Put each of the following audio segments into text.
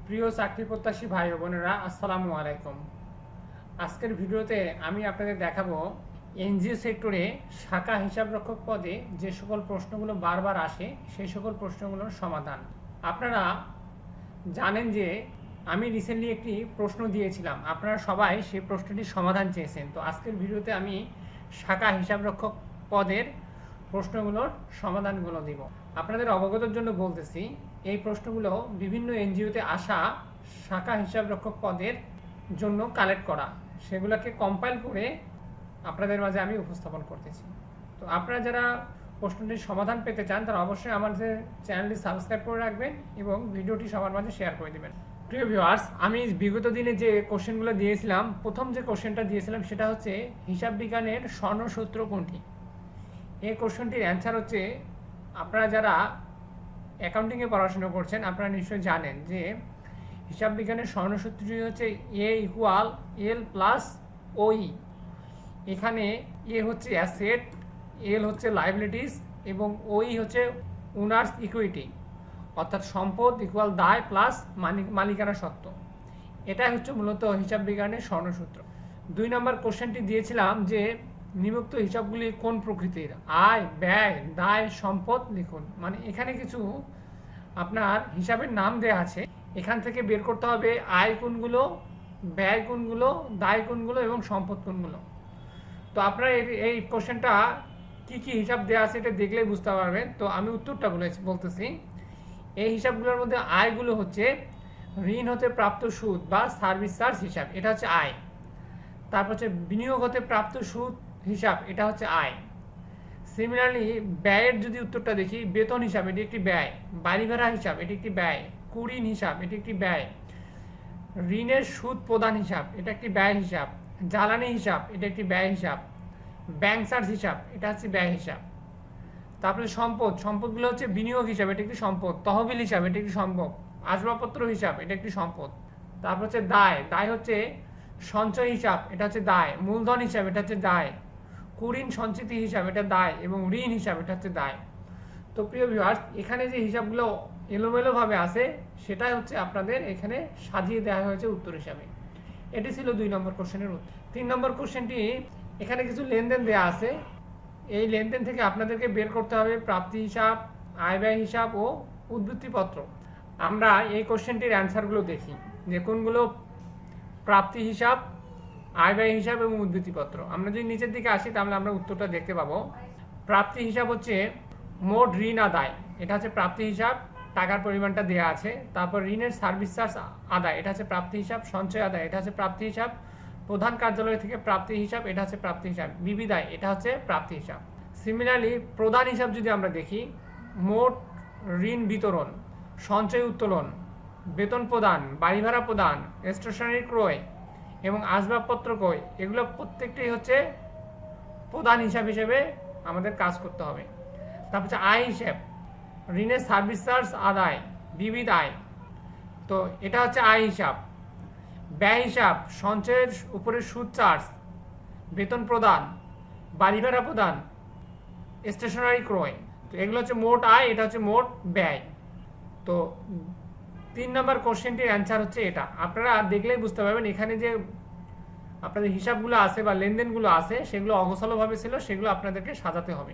প্রিয় চাকরি প্রত্যাশী ভাই ও বোনেরা, আসসালামু আলাইকুম। আজকের ভিডিওতে আমি আপনাদের দেখাবো এনজিও সেক্টরে শাখা হিসাবরক্ষক পদে যে সকল প্রশ্নগুলো বারবার আসে সেই সকল প্রশ্নগুলোর সমাধান। আপনারা জানেন যে আমি রিসেন্টলি একটি প্রশ্ন দিয়েছিলাম, আপনারা সবাই সেই প্রশ্নটির সমাধান চেয়েছেন। তো আজকের ভিডিওতে আমি শাখা হিসাবরক্ষক পদের প্রশ্নগুলোর সমাধানগুলো দিব। আপনাদের অবগতের জন্য বলতেছি, এই প্রশ্নগুলো বিভিন্ন এনজিওতে আসা শাখা হিসাবরক্ষক পদের জন্য কালেক্ট করা, সেগুলোকে কম্পাইল করে আপনাদের মাঝে আমি উপস্থাপন করতেছি। তো আপনারা যারা প্রশ্নটির সমাধান পেতে চান তারা অবশ্যই আমাদের চ্যানেলটি সাবস্ক্রাইব করে রাখবেন এবং ভিডিওটি সবার মাঝে শেয়ার করে দেবেন। প্রিয় ভিউয়ার্স, আমি বিগত দিনে যে কোশ্চেনগুলো দিয়েছিলাম, প্রথম যে কোশ্চেনটা দিয়েছিলাম সেটা হচ্ছে হিসাব বিজ্ঞানের স্বর্ণসূত্র কোনটি। এই কোশ্চেনটির অ্যান্সার হচ্ছে, আপনারা যারা অ্যাকাউন্টিংয়ে পড়াশোনা করছেন আপনারা নিশ্চয়ই জানেন যে হিসাব বিজ্ঞানের স্বর্ণসূত্রটি হচ্ছে এ ইকুয়াল এল প্লাস ওই। এখানে এ হচ্ছে অ্যাসেট, এল হচ্ছে লাইবিলিটিস এবং ওই হচ্ছে ওনার্স ইকুইটি, অর্থাৎ সম্পদ ইকুয়াল দায় প্লাস মালিকানা সত্ত্ব। এটাই হচ্ছে মূলত হিসাব বিজ্ঞানের স্বর্ণসূত্র। 2 নম্বর কোশ্চেনটি দিয়েছিলাম যে নিম্নোক্ত হিসাবগুলি কোন প্রকৃতির, আয়, ব্যয়, দায়, সম্পদ লিখুন। মানে এখানে কিছু আপনার হিসাবের নাম দেওয়া আছে, এখান থেকে বের করতে হবে আয় কোনগুলো, ব্যয় কোনগুলো, দায় কোনগুলো এবং সম্পদ কোনগুলো। তো আপনারা এই কোশ্চেনটা কি কি হিসাব দেওয়া আছে এটা দেখলেই বুঝতে পারবেন। তো আমি উত্তরটা বলতেছি। এই হিসাবগুলোর মধ্যে আয়গুলো হচ্ছে ঋণ হতে প্রাপ্ত সুদ বা সার্ভিস চার্জ হিসাব, এটা হচ্ছে আয়। তারপর হচ্ছে বিনিয়োগ হতে প্রাপ্ত সুদ হিসাব, এটা হচ্ছে আয়। সিমিলারলি ব্যয়ের যদি উত্তরটা দেখি, বেতন হিসাব এটি একটি ব্যয়, বাড়ি ভাড়া হিসাব এটি একটি ব্যয়, কুঋণ হিসাব এটি একটি ব্যয়, ঋণের সুদ প্রদান হিসাব এটা একটি ব্যয় হিসাব, জ্বালানি হিসাব এটা একটি ব্যয় হিসাব, ব্যাংক চার্জ হিসাব এটা হচ্ছে ব্যয় হিসাব। তারপরে সম্পদগুলো হচ্ছে বিনিয়োগ হিসাব, এটা একটি সম্পদ, তহবিল হিসাব এটা একটি সম্পদ, আসবাবপত্র হিসাব এটা একটি সম্পদ। তারপর হচ্ছে দায় হচ্ছে সঞ্চয় হিসাব, এটা হচ্ছে দায়, মূলধন হিসাব এটা হচ্ছে দায়, কুঋণ সঞ্চিতি হিসাব এটা দায় এবং ঋণ হিসাব এটা হচ্ছে দায়। তো প্রিয় ভিউয়ার্স, এখানে যে হিসাবগুলো এলোমেলোভাবে আছে সেটাই হচ্ছে আপনাদের এখানে সাজিয়ে দেওয়া হয়েছে উত্তর হিসাবে। এটি ছিল 2 নম্বর কোশ্চেনের উত্তর। 3 নম্বর কোশ্চেনটি, এখানে কিছু লেনদেন দেওয়া আছে, এই লেনদেন থেকে আপনাদেরকে বের করতে হবে প্রাপ্তি হিসাব, আয় ব্যয় হিসাব ও উদ্ধৃতিপত্র। আমরা এই কোশ্চেনটির অ্যান্সারগুলো দেখি যে কোনগুলো প্রাপ্তি হিসাব, আয় ব্যয় হিসাব এবং উদ্ধৃতিপত্র। আমরা যদি নিচের দিকে আসি তাহলে আমরা উত্তরটা দেখতে পাবো। প্রাপ্তি হিসাব হচ্ছে মোট ঋণ আদায়, এটা হচ্ছে প্রাপ্তি হিসাব, টাকার পরিমাণটা দেওয়া আছে। তারপর ঋণের সার্ভিস চার্জ আদায়, এটা হচ্ছে প্রাপ্তি হিসাব। সঞ্চয় আদায়, এটা হচ্ছে প্রাপ্তি হিসাব। প্রধান কার্যালয় থেকে প্রাপ্তি হিসাব, এটা হচ্ছে প্রাপ্তি হিসাব। বিবিদায়, এটা হচ্ছে প্রাপ্তি হিসাব। সিমিলারলি প্রধান হিসাব যদি আমরা দেখি, মোট ঋণ বিতরণ, সঞ্চয় উত্তোলন, বেতন প্রদান, বাড়ি ভাড়া প্রদান, স্টেশনারি ক্রয় এবং আসবাবপত্র ক্রয়, এগুলো প্রত্যেকটাই হচ্ছে প্রধান হিসাব হিসেবে আমাদের কাজ করতে হবে। তারপর হচ্ছে আয় হিসাব, ঋণের সার্ভিস চার্জ আদায়, বিবিধ আয়, তো এটা হচ্ছে আয় হিসাব। ব্যয় হিসাব, সঞ্চয়ের উপরে সুদ চার্জ, বেতন প্রদান, বাড়ি ভাড়া প্রদান, স্টেশনারি ক্রয়, তো এগুলো হচ্ছে মোট আয়, এটা হচ্ছে মোট ব্যয়। তো 3 নম্বর কোশ্চেনটির অ্যান্সার হচ্ছে এটা। আপনারা দেখলেই বুঝতে পারবেন এখানে যে আপনাদের হিসাবগুলো আছে বা লেনদেনগুলো আছে সেগুলো অগোছালোভাবে ছিল, সেগুলো আপনাদেরকে সাজাতে হবে।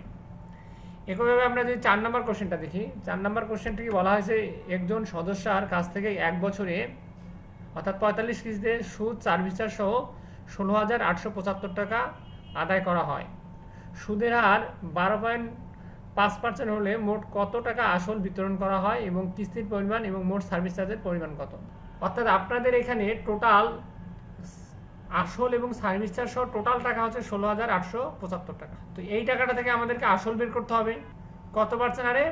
একইভাবে আমরা যদি 4 নম্বর কোশ্চেনটা দেখি, 4 নম্বর কোশ্চেনটি বলা হয়েছে একজন সদস্যের কাছ থেকে 1 বছরে অর্থাৎ 45 কিস্তিতে সুদ, সার্ভিস চার্জ সহ 16,875 টাকা আদায় করা হয়। সুদের হার 12.5% হলে মোট কত টাকা আসল বিতরণ করা হয় এবং কিস্তির পরিমাণ এবং মোট সার্ভিস চার্জের পরিমাণ কত। অর্থাৎ আপনাদের এখানে টোটাল আসল এবং সার্ভিস চার্জ সহ টোটাল টাকা হচ্ছে 16,875 টাকা। তো এই টাকাটা থেকে আমাদেরকে আসল বের করতে হবে কত পার্সেন্ট হারে,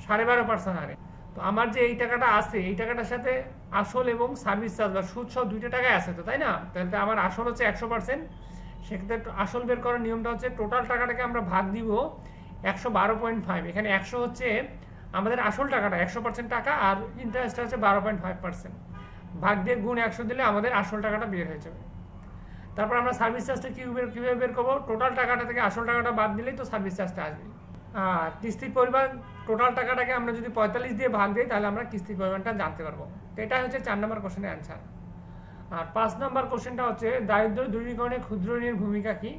12.5% হারে। তো আমার যে এই টাকাটা আছে, এই টাকাটার সাথে আসল এবং সার্ভিস চার্জ বা সুদ সহ 2টা টাকায় আছে, তো তাই না? তাহলে আমার আসল হচ্ছে 100%, সেক্ষেত্রে আসল বের করার নিয়মটা হচ্ছে টোটাল টাকাটাকে আমরা ভাগ দিব 112.5। এখানে 100 হচ্ছে আমাদের আসল টাকাটা, 100% টাকা, আর ইন্টারেস্ট হচ্ছে 12.5%। ভাগ দিয়ে গুণ 100 দিলে আমাদের আসল টাকাটা বের হয়ে যাবে। তারপর আমরা সার্ভিস চার্জটা কীভাবে বের করবো, টোটাল টাকাটা থেকে আসল টাকাটা বাদ দিলেই তো সার্ভিস চার্জটা আসবে। কিস্তির পরিমাণ টোটাল টাকাটাকে আমরা যদি 45 দিয়ে ভাগ দিই তাহলে আমরা কিস্তির পরিমাণটা জানতে পারবো। এটা হচ্ছে 4 নম্বর কোশ্চেনের অ্যান্সার। আর 5 নম্বর কোশ্চেনটা হচ্ছে দারিদ্র্য দূরীকরণে ক্ষুদ্র ঋণের ভূমিকা কি।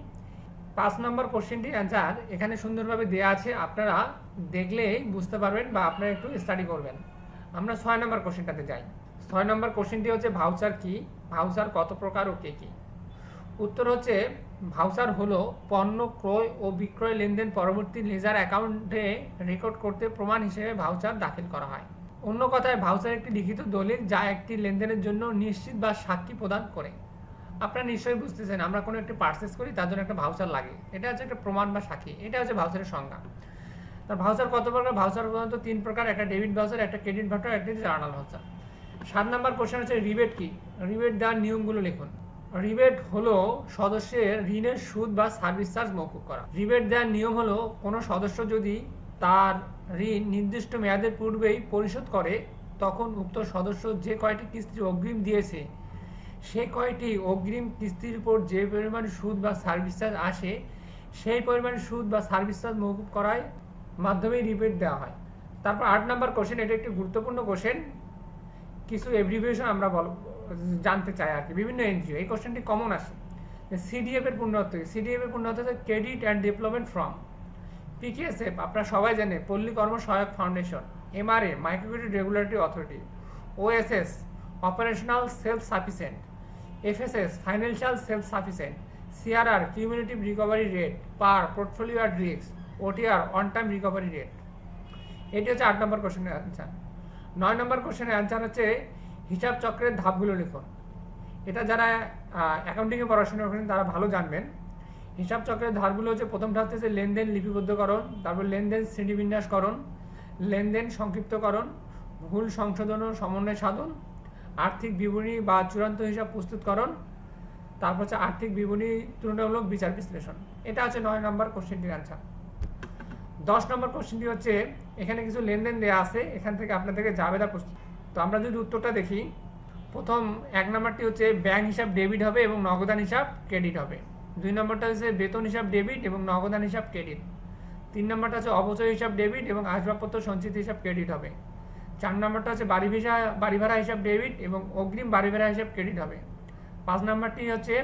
5 নম্বর কোশ্চেনটির অ্যান্সার এখানে সুন্দরভাবে দেওয়া আছে, আপনারা দেখলেই বুঝতে পারবেন বা আপনারা একটু স্টাডি করবেন। আমরা 6 নম্বর কোশ্চেনটাতে যাই। 6 নম্বর কোশ্চেনটি হচ্ছে ভাউচার কি, ভাউচার কত প্রকার ও কে কি। উত্তর হচ্ছে ভাউচার হলো পণ্য ক্রয় ও বিক্রয় লেনদেন পরবর্তী লেজার অ্যাকাউন্টে রেকর্ড করতে প্রমাণ হিসেবে ভাউচার দাখিল করা হয়। অন্য কথায় ভাউচার একটি লিখিত দলিল যা একটি লেনদেনের জন্য নিশ্চিত বা সাক্ষী প্রদান করে। আপনারা নিশ্চয়ই বুঝতেছেন, আমরা কোনো একটি পারচেস করি তার জন্য একটা ভাউচার লাগে, এটা হচ্ছে একটা প্রমাণ বা সাক্ষী, এটা হচ্ছে ভাউচারের সংজ্ঞা। তার ভাউচার কত প্রকার? ভাউচার প্রধানত 3 প্রকার, একটা ডেবিট ভাউচার, একটা ক্রেডিট ভাউচার, একটা জার্নাল ভাউচার। 7 নম্বর কোশ্চেন হচ্ছে রিবেট কি। রিবেট দেওয়ার নিয়মগুলো লিখুন। রিবেট হলো সদস্যের ঋণের সুদ বা সার্ভিস চার্জ মওকুফ করা। রিবেট দেওয়ার নিয়ম হলো কোনো সদস্য যদি তার ঋণ নির্দিষ্ট মেয়াদের পূর্বেই পরিশোধ করে তখন উক্ত সদস্য যে কয়টি কিস্তি অগ্রিম দিয়েছে সেই কয়টি অগ্রিম কিস্তির উপর যে পরিমাণ সুদ বা সার্ভিস চার্জ আসে সেই পরিমাণ সুদ বা সার্ভিস চার্জ মওকুফ করার মাধ্যমে রিবেট দেওয়া হয়। তারপর 8 নম্বর কোশ্চেন, এটা একটি গুরুত্বপূর্ণ কোশ্চেন, কিছু এব্রিভিয়েশন আমরা জানতে চাই আর কি, বিভিন্ন এনজিও। এই কোশ্চেনটি কমন আসে। সিডিএফ এর পূর্ণার্থ কি? সিডিএফ এর পূর্ণার্থ হচ্ছে credit and development from. PKSF আপনারা সবাই জানে পল্লী কর্ম সহায়ক foundation. MRA micro credit regulatory authority. OSS operational self sufficient. FSS financial self sufficient. CRR cumulative recovery rate per portfolio at risk. OTR on time recovery rate. এটি হচ্ছে 8 নম্বর কোশ্চেনের answer. 9 নম্বর কোশ্চেনের অ্যান্সার হচ্ছে হিসাব চক্রের ধাপগুলো লিখুন। এটা যারা অ্যাকাউন্টিংয়ে পড়াশোনা করেন তারা ভালো জানবেন। হিসাব চক্রের ধাপগুলো হচ্ছে, প্রথমটা হচ্ছে লেনদেন লিপিবদ্ধকরণ, তারপর লেনদেন শ্রেণীবিন্যাসকরণ, লেনদেন সংক্ষিপ্তকরণ, ভুল সংশোধন ও সমন্বয় সাধন, আর্থিক বিবরণী বা চূড়ান্ত হিসাব প্রস্তুতকরণ, তারপর হচ্ছে আর্থিক বিবরণী তুলনামূলক বিচার বিশ্লেষণ। এটা হচ্ছে 9 নম্বর কোশ্চেনটির অ্যান্সার। 10 নম্বর কোশ্চেনটি হচ্ছে, এখানে কিছু লেনদেন দেওয়া আছে, এখান থেকে আপনাদেরকে জাবেদা প্রস্তুত। তো আমরা যদি উত্তরটা দেখি, প্রথম 1 নম্বরটি হচ্ছে ব্যাংক হিসাব ডেবিট হবে এবং নগদান হিসাব ক্রেডিট হবে। 2 নম্বরটা হচ্ছে বেতন হিসাব ডেবিট এবং নগদান হিসাব ক্রেডিট। 3 নম্বরটা হচ্ছে অপচয় হিসাব ডেবিট এবং আসবাবপত্র সঞ্চিত হিসাব ক্রেডিট হবে। 4 নম্বরটা হচ্ছে বাড়ি ভাড়া হিসাব ডেবিট এবং অগ্রিম বাড়ি ভাড়া হিসাব ক্রেডিট হবে। 5 নম্বরটি হচ্ছে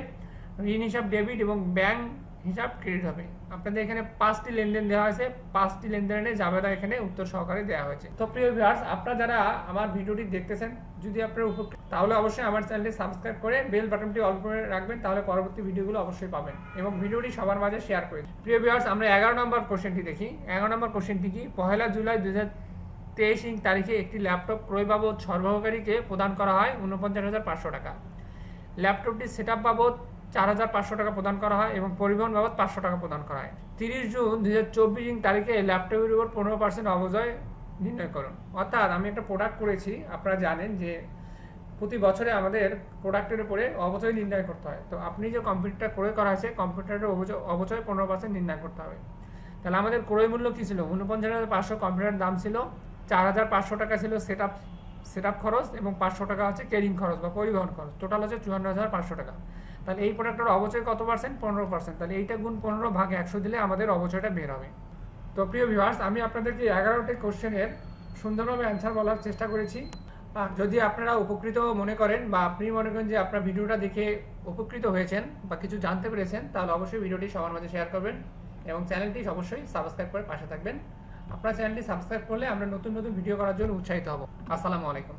ঋণ হিসাব ডেবিট এবং ব্যাংক হিসাব ক্রেডিট হবে। আপনাদের এখানে 5টি লেনদেন দেওয়া হয়েছে, 5টি লেনদেনের জাবেদা এখানে উত্তর সহকারে দেওয়া হয়েছে। তো প্রিয় ভিউয়ার্স, আপনারা যারা আমার ভিডিওটি দেখতেছেন, যদি আপনারা উপকৃত, তাহলে অবশ্যই আমার চ্যানেলটি সাবস্ক্রাইব করে বেল বাটনটি অল করে রাখবেন, তাহলে পরবর্তী ভিডিওগুলো অবশ্যই পাবেন এবং ভিডিওটি সবার মাঝে শেয়ার করে দিন। প্রিয় ভিউয়ার্স, আমরা 11 নম্বর কোশ্চেনটি দেখি। 11 নম্বর কোশ্চেনটি কি? 1 জুলাই 2023 তারিখে একটি ল্যাপটপ ক্রয় বাবদ সরবরাহকারীকে প্রদান করা হয় 49,500 টাকা। ল্যাপটপটি সেটআপ বাবদ 4,500 টাকা প্রদান করা হয় এবং পরিবহন বাবদ 500 টাকা প্রদান করা হয়। 30 জুন 2024 তারিখে ল্যাপটপের উপর 15% অবজয় নির্ণয় করুন। অর্থাৎ আমি একটা প্রোডাক্ট করেছি, আপনারা জানেন যে প্রতি বছরে আমাদের প্রোডাক্টের উপরে অবচয় নির্ণয় করতে হয়। তো আপনি যে কম্পিউটারটা ক্রয় করা হয়েছে, কম্পিউটারের অবচয় 15% নির্ণয় করতে হবে। তাহলে আমাদের ক্রয় মূল্য কী ছিল? 49,500 কম্পিউটারের দাম ছিল, 4,500 টাকা ছিল সেটআপ খরচ এবং 500 টাকা হচ্ছে ক্যারিং খরচ বা পরিবহন খরচ, টোটাল হচ্ছে 54,500 টাকা। তাহলে এই প্রোডাক্টের অবচয় কত পার্সেন্ট? 15%। তাহলে এইটা গুণ 15 ভাগ 100 দিলে আমাদের অবচয়টা বের হবে। তো প্রিয় ভিউয়ার্স, আমি আপনাদেরকে 11টি কোশ্চেনের সুন্দরভাবে অ্যান্সার বলার চেষ্টা করেছি। যদি আপনারা উপকৃত মনে করেন বা আপনি মনে করেন যে আপনার ভিডিওটা দেখে উপকৃত হয়েছেন বা কিছু জানতে পেরেছেন, তাহলে অবশ্যই ভিডিওটি সবার মাঝে শেয়ার করবেন এবং চ্যানেলটি অবশ্যই সাবস্ক্রাইব করে পাশে থাকবেন। আপনার চ্যানেলটি সাবস্ক্রাইব করলে আমরা নতুন নতুন ভিডিও করার জন্য উৎসাহিত হব। আসসালামু আলাইকুম।